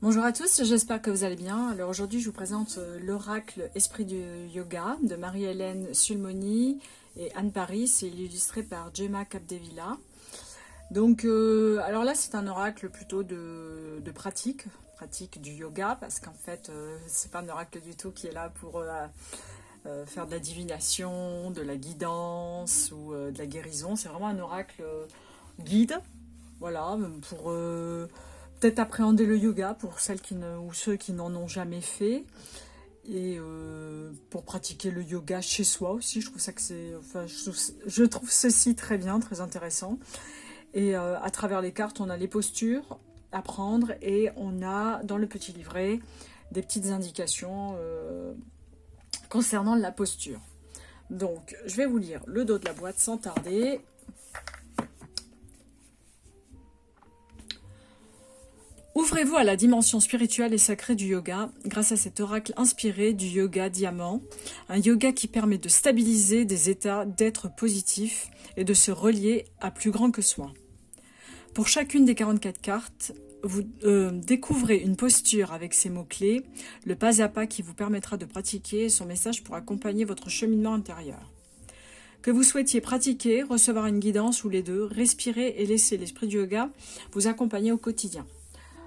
Bonjour à tous, j'espère que vous allez bien. Alors aujourd'hui, je vous présente l'oracle Esprit du Yoga de Marie-Hélène Sulmoni et Anne Paris. C'est illustré par Gemma Capdevila. Donc, alors là, c'est un oracle plutôt de pratique du yoga, parce qu'en fait, c'est pas un oracle du tout qui est là pour faire de la divination, de la guidance ou de la guérison. C'est vraiment un oracle guide, voilà, pour peut-être appréhender le yoga pour celles ou ceux qui n'en ont jamais fait, et pour pratiquer le yoga chez soi aussi. Je trouve ça que je trouve ceci très bien, très intéressant. Et à travers les cartes, on a les postures à prendre et on a dans le petit livret des petites indications concernant la posture. Donc, je vais vous lire le dos de la boîte sans tarder. Ouvrez-vous à la dimension spirituelle et sacrée du yoga grâce à cet oracle inspiré du yoga diamant, un yoga qui permet de stabiliser des états d'être positifs et de se relier à plus grand que soi. Pour chacune des 44 cartes, vous découvrez une posture avec ces mots-clés, le pas à pas qui vous permettra de pratiquer son message pour accompagner votre cheminement intérieur. Que vous souhaitiez pratiquer, recevoir une guidance ou les deux, respirez et laissez l'esprit du yoga vous accompagner au quotidien.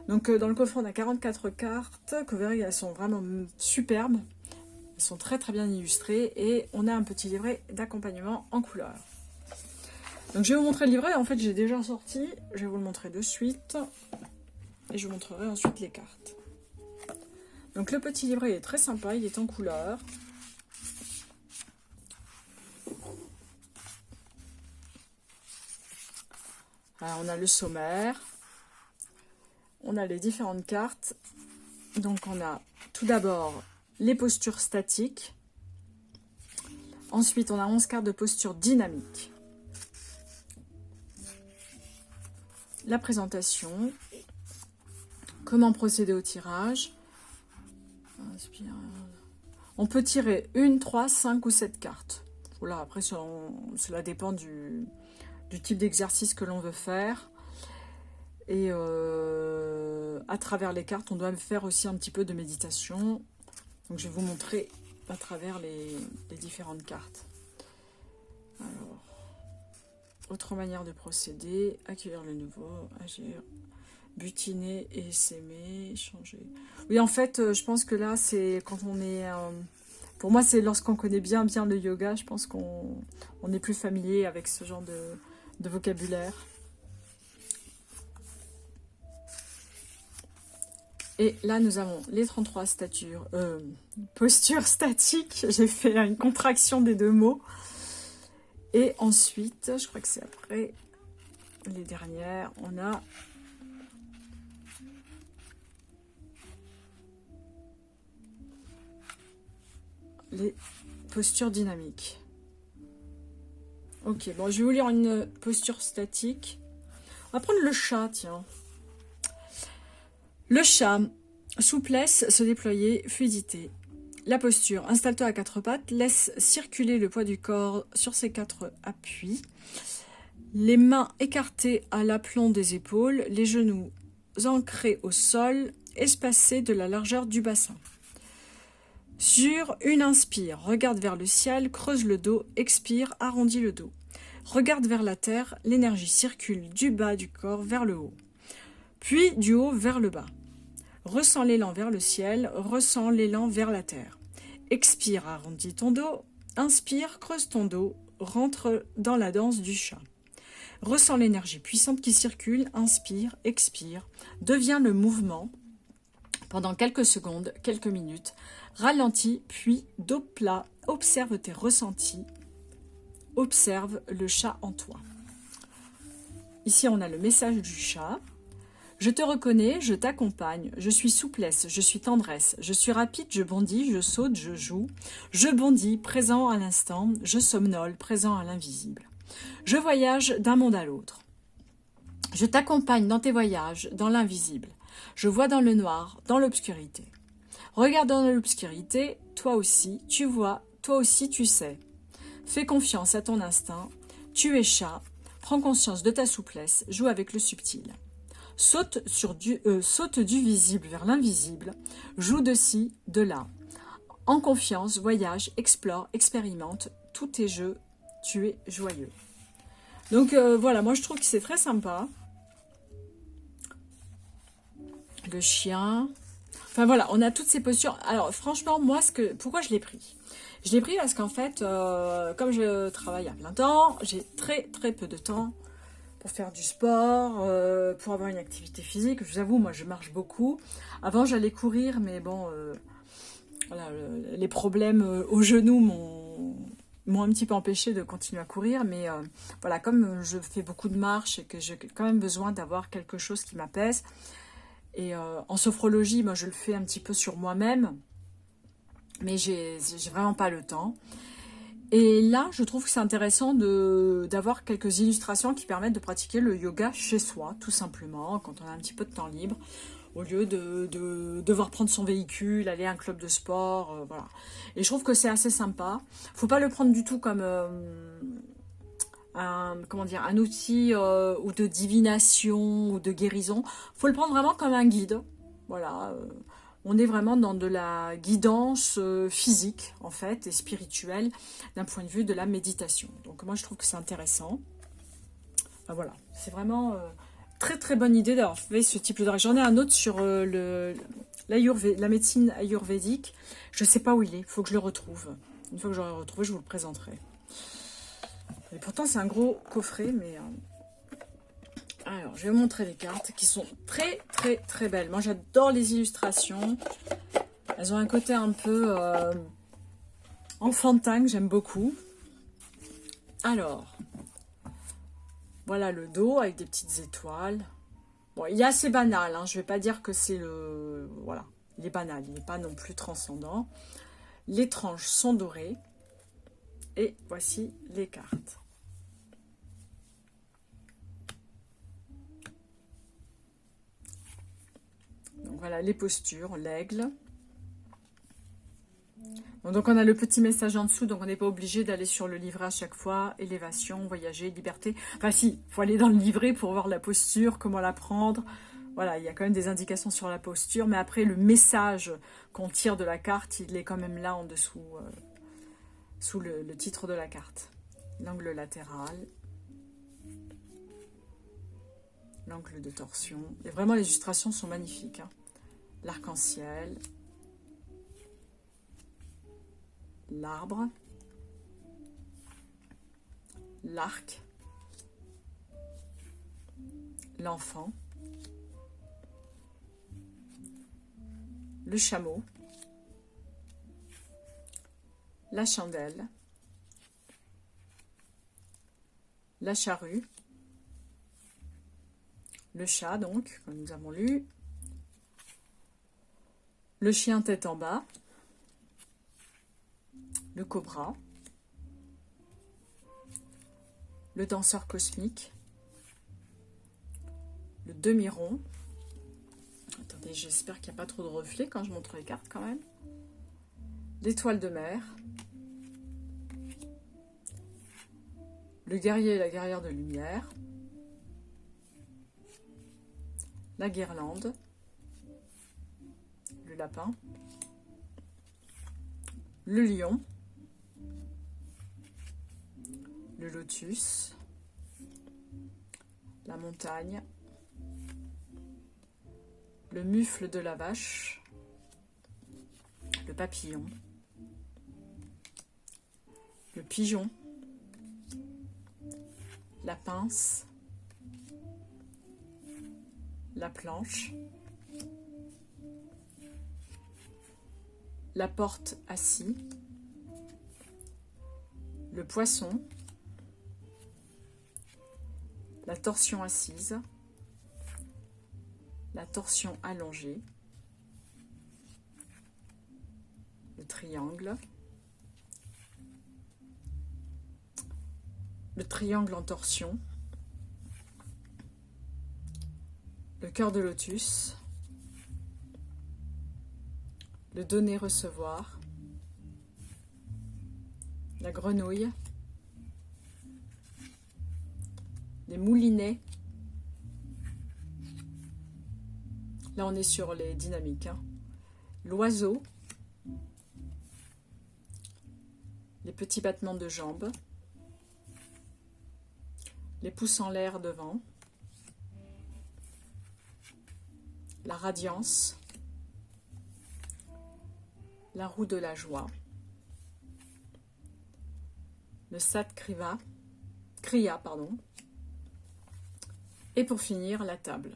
Donc dans le coffre, on a 44 cartes, que vous verrez, elles sont vraiment superbes, elles sont très très bien illustrées, et on a un petit livret d'accompagnement en couleur. Donc je vais vous montrer le livret, en fait j'ai déjà sorti, je vais vous le montrer de suite, et je vous montrerai ensuite les cartes. Donc le petit livret est très sympa, il est en couleur. Alors on a le sommaire, on a les différentes cartes. Donc on a tout d'abord les postures statiques, ensuite on a 11 cartes de posture dynamique. La présentation, comment procéder au tirage. On peut tirer 1, 3, 5 ou 7 cartes. Voilà, après cela dépend du type d'exercice que l'on veut faire. Et à travers les cartes, on doit faire aussi un petit peu de méditation. Donc je vais vous montrer à travers les différentes cartes. Alors, autre manière de procéder, accueillir le nouveau, agir, butiner et s'aimer, échanger. Oui, en fait, je pense que là, c'est quand on est... pour moi, c'est lorsqu'on connaît bien le yoga, je pense qu'on est plus familier avec ce genre de vocabulaire. Et là, nous avons les 33 postures statiques. J'ai fait une contraction des deux mots. Et ensuite, je crois que c'est après les dernières, on a les postures dynamiques. Ok, bon, je vais vous lire une posture statique. On va prendre le chat, tiens. Le chat, souplesse, se déployer, fluidité. La posture, installe-toi à quatre pattes, laisse circuler le poids du corps sur ses quatre appuis. Les mains écartées à l'aplomb des épaules, les genoux ancrés au sol, espacés de la largeur du bassin. Sur une inspire, regarde vers le ciel, creuse le dos, expire, arrondis le dos. Regarde vers la terre, l'énergie circule du bas du corps vers le haut, puis du haut vers le bas. Ressens l'élan vers le ciel, ressens l'élan vers la terre. Expire, arrondis ton dos. Inspire, creuse ton dos. Rentre dans la danse du chat. Ressens l'énergie puissante qui circule. Inspire, expire. Deviens le mouvement pendant quelques secondes, quelques minutes. Ralentis, puis dos plat. Observe tes ressentis. Observe le chat en toi. Ici, on a le message du chat. Je te reconnais, je t'accompagne, je suis souplesse, je suis tendresse, je suis rapide, je bondis, je saute, je joue, je bondis, présent à l'instant, je somnole, présent à l'invisible. Je voyage d'un monde à l'autre. Je t'accompagne dans tes voyages, dans l'invisible. Je vois dans le noir, dans l'obscurité. Regarde dans l'obscurité, toi aussi, tu vois, toi aussi tu sais. Fais confiance à ton instinct, tu es chat, prends conscience de ta souplesse, joue avec le subtil. saute du visible vers l'invisible, joue de ci, de là. En confiance, voyage, explore, expérimente, tout est jeu, tu es joyeux. Donc voilà, moi je trouve que c'est très sympa. Le chien. Enfin voilà, on a toutes ces postures. Alors franchement, moi, pourquoi je l'ai pris? Je l'ai pris parce qu'en fait, comme je travaille à plein temps, j'ai très très peu de temps pour faire du sport, pour avoir une activité physique. Je vous avoue, moi je marche beaucoup. Avant j'allais courir, mais bon, voilà, les problèmes au genou m'ont un petit peu empêché de continuer à courir. Mais voilà, comme je fais beaucoup de marches et que j'ai quand même besoin d'avoir quelque chose qui m'apaise. Et en sophrologie, moi je le fais un petit peu sur moi-même, mais j'ai vraiment pas le temps. Et là, je trouve que c'est intéressant d'avoir quelques illustrations qui permettent de pratiquer le yoga chez soi, tout simplement, quand on a un petit peu de temps libre, au lieu de devoir prendre son véhicule, aller à un club de sport, voilà. Et je trouve que c'est assez sympa. Faut pas le prendre du tout comme comment dire, un outil ou de divination ou de guérison. Faut le prendre vraiment comme un guide. Voilà. On est vraiment dans de la guidance physique, en fait, et spirituelle, d'un point de vue de la méditation. Donc moi, je trouve que c'est intéressant. Enfin, voilà, c'est vraiment très très bonne idée d'avoir fait ce type de... J'en ai un autre sur la médecine ayurvédique. Je ne sais pas où il est, il faut que je le retrouve. Une fois que j'aurai retrouvé, je vous le présenterai. Et pourtant, c'est un gros coffret, mais... Alors, je vais vous montrer les cartes qui sont très, très, très belles. Moi, j'adore les illustrations. Elles ont un côté un peu enfantin que j'aime beaucoup. Alors, voilà le dos avec des petites étoiles. Bon, il est assez banal, hein. Je ne vais pas dire que c'est le... Voilà, il est banal, il n'est pas non plus transcendant. Les tranches sont dorées. Et voici les cartes. Donc voilà les postures, l'aigle. Donc on a le petit message en dessous, donc on n'est pas obligé d'aller sur le livret à chaque fois. Élévation, voyager, liberté. Enfin si, il faut aller dans le livret pour voir la posture, comment la prendre. Voilà, il y a quand même des indications sur la posture, mais après le message qu'on tire de la carte, il est quand même là en dessous, sous le titre de la carte. L'angle latéral. L'angle de torsion. Et vraiment, les illustrations sont magnifiques. Hein. L'arc-en-ciel. L'arbre. L'arc. L'enfant. Le chameau. La chandelle. La charrue. Le chat, donc, comme nous avons lu. Le chien tête en bas. Le cobra. Le danseur cosmique. Le demi-rond. Attendez, j'espère qu'il n'y a pas trop de reflets quand je montre les cartes quand même. L'étoile de mer. Le guerrier et la guerrière de lumière. La guirlande, le lapin, le lion, le lotus, la montagne, le mufle de la vache, le papillon, le pigeon, la pince, la planche, la porte assis, le poisson, la torsion assise, la torsion allongée, le triangle en torsion, le cœur de lotus, le donner-recevoir, la grenouille, les moulinets, Là, on est sur les dynamiques. Hein. L'oiseau, les petits battements de jambes, les pouces en l'air devant, la radiance, la roue de la joie, le Sat Kriya, pardon, et pour finir, la table.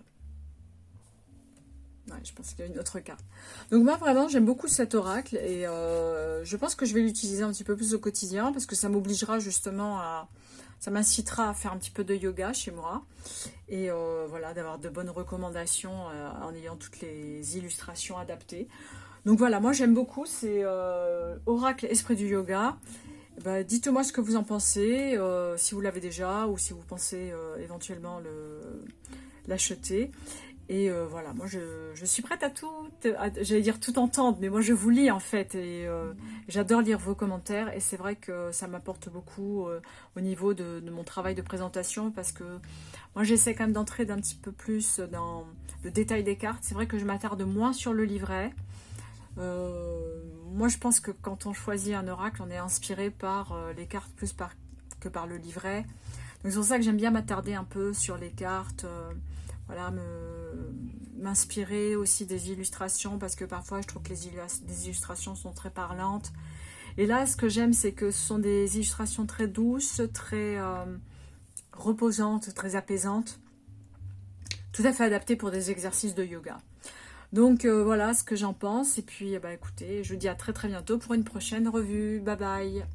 Ouais, je pense qu'il y a une autre carte. Donc moi, vraiment, j'aime beaucoup cet oracle et je pense que je vais l'utiliser un petit peu plus au quotidien parce que ça m'obligera justement à... Ça m'incitera à faire un petit peu de yoga chez moi et voilà, d'avoir de bonnes recommandations en ayant toutes les illustrations adaptées. Donc voilà, moi j'aime beaucoup, c'est Oracle Esprit du Yoga. Bah, dites-moi ce que vous en pensez, si vous l'avez déjà ou si vous pensez éventuellement l'acheter. Et voilà, moi je suis prête à tout, j'allais dire tout entendre, mais moi je vous lis en fait et j'adore lire vos commentaires et c'est vrai que ça m'apporte beaucoup au niveau de mon travail de présentation parce que moi j'essaie quand même d'entrer d'un petit peu plus dans le détail des cartes. C'est vrai que je m'attarde moins sur le livret. Moi je pense que quand on choisit un oracle, on est inspiré par les cartes plus que par le livret. Donc c'est pour ça que j'aime bien m'attarder un peu sur les cartes. Voilà, m'inspirer aussi des illustrations parce que parfois je trouve que les illustrations sont très parlantes. Et là, ce que j'aime, c'est que ce sont des illustrations très douces, très reposantes, très apaisantes, tout à fait adaptées pour des exercices de yoga. Donc voilà ce que j'en pense. Et puis, bah, écoutez, je vous dis à très très bientôt pour une prochaine revue. Bye bye.